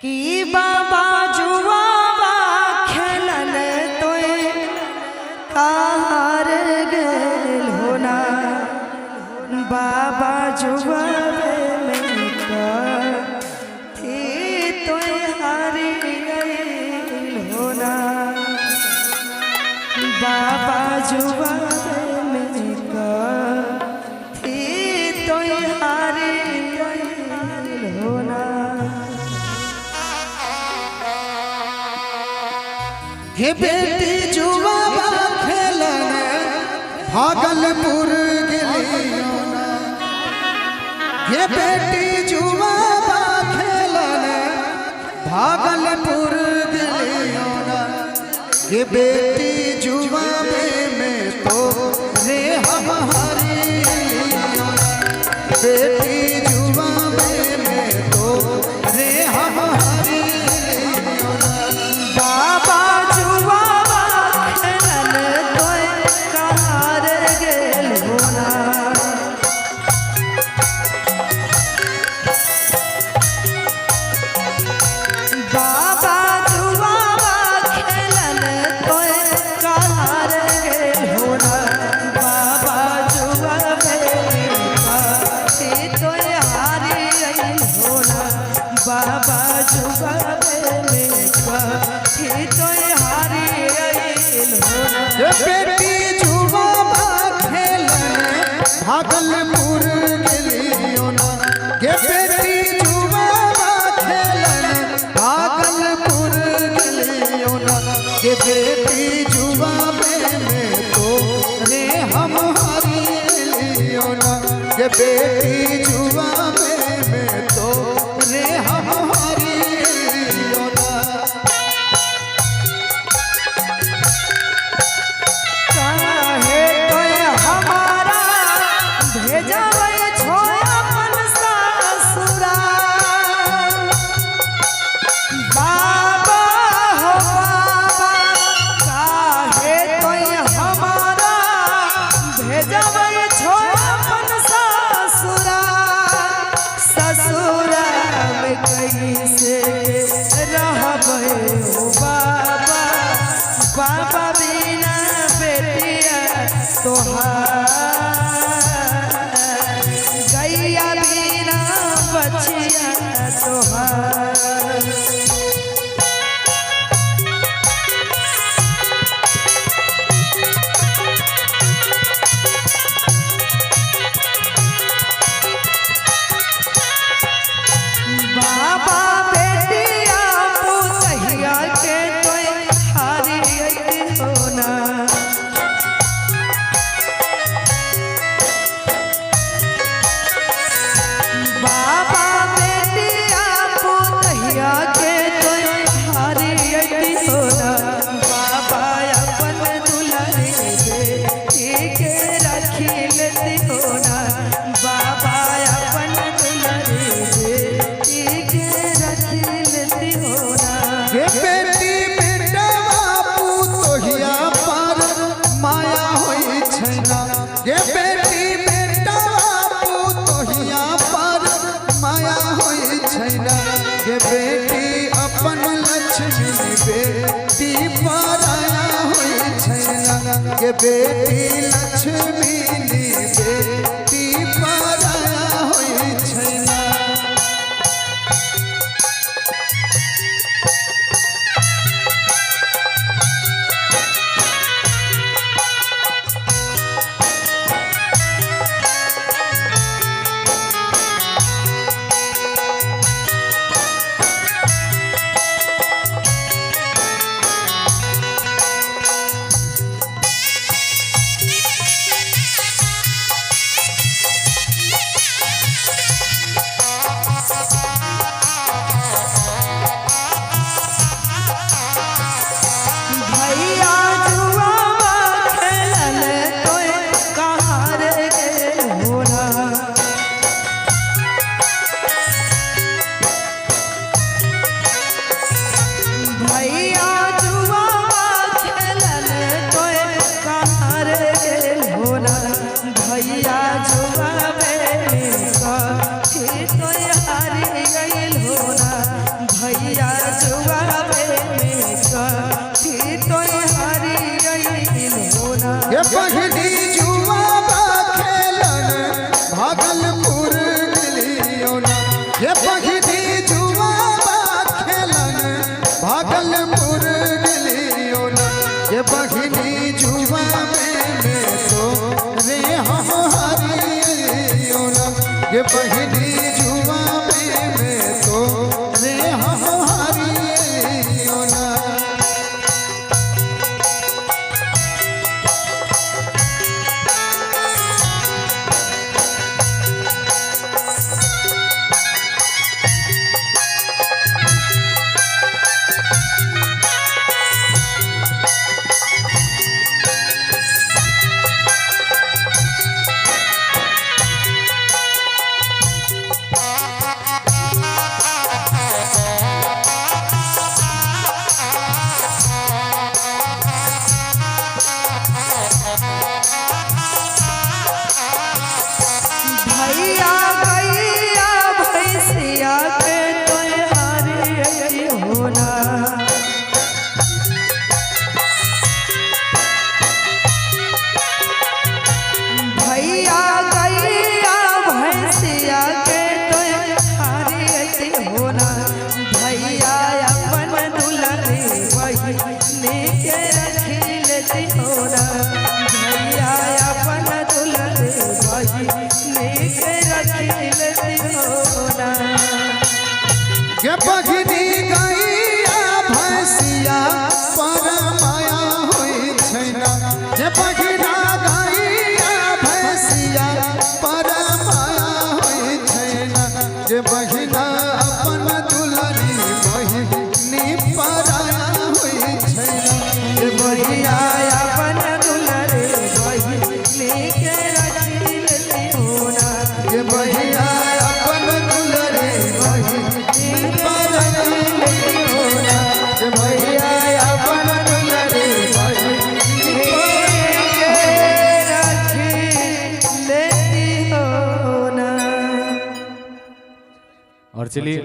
कि बाबा जुआवा खेलन तोय हार गेल होना बाबा जुआवे में थी तोय हारी गेल होना बाबा जुआवे में थी तोय हारी गेल होना। हे बेटी जुआवा खेलन भागलपुर गेलियो ना। हे बेटी जुआवा खेलन भागलपुर गेलियो ना। हे बेटी जुआवे में तो रे हम हारियो ना। बेटी जुआवे में तो रे हम हारियो ना। बाबा जुआवा खेलन तोय हार गेल होना बाबा जुआवा खेलन तोय हार गेल होना बाबा जुआवे थी तोय हारी गेल होना बाबा जुआवे थी तोय हारी गेल होना। ये बेटी जुआवा खेलन भागलपुर गेलियो ना। ये बेटी जुआवा खेलन भागलपुर गेलियो ना। ये बेटी जुआवे में तो रे हम हारियो ना। ये बेटी जुआवे में तो रे हम हारियो ना। काहे तोय हमारा भेजबै छो अपन ससुराल बाबा हो बाबा काहे तोय हमारा भेजबै छो अपन ससुराल ससुराल में कैसे रहबै हो बाबा बाबा बिना बेटिया तोहार गैया बिना बचिया तोहार। बाबा बेटिया पुतहिया के तोय हारी गेल होना बाबा बेटिया पुतहिया के तोय हारी गेल होना बाबा अपन दुलारी बेटी के रखी लेती होना बाबा अपन दुलारी बेटी के रखी लेती होना। ये बेटी बेटवा पुतोहिया पर माया होई छैना। ये बेटी बेटवा पुतोहिया पर माया होई छैना। ये बेटी अपन लक्ष्मी बेटी पराया होई छैना। ये बेटी लक्ष्मी बेटी पराया होई छैना। भैया जुआवा खेलन तोय हार गेल होना भैया जुआवा खेलन तोय हार गेल होना भैया जुआवे थी तोय हारी गेल होना भैया बहिनी जुआबा खेलन भागलपुर गेलियो ना ये बहिनी जुआबा खेलन भागलपुर गेलियो ना ये बहिनी जुआ में तो रे हम हारियो ना ये बहिनी जुआ में तो रे हम हारियो ना। भैया गैया भैंसिया के तोहारी होना भैया गैया भैंसिया के तोहारी होना भैया अपन दुलारी बहिनी के रखी लेती होना भैया अपन दुलारी बहिनी के रखी लेती होना। ये बहिनी गैया भैंसिया पर माया होई छैना ये बहिना गैया भैंसिया पर माया होई छैना ये बहिना अपन दुलारी बहिनी पराया होई छैना ये भैया अपन दुलारी बहिनी के रखी लेती होना ये बहिना अपन दुलारी बहिनी पराया होई छैना ये भैया अपन दुलारी बहिनी के रखी लेती होना। और चलिए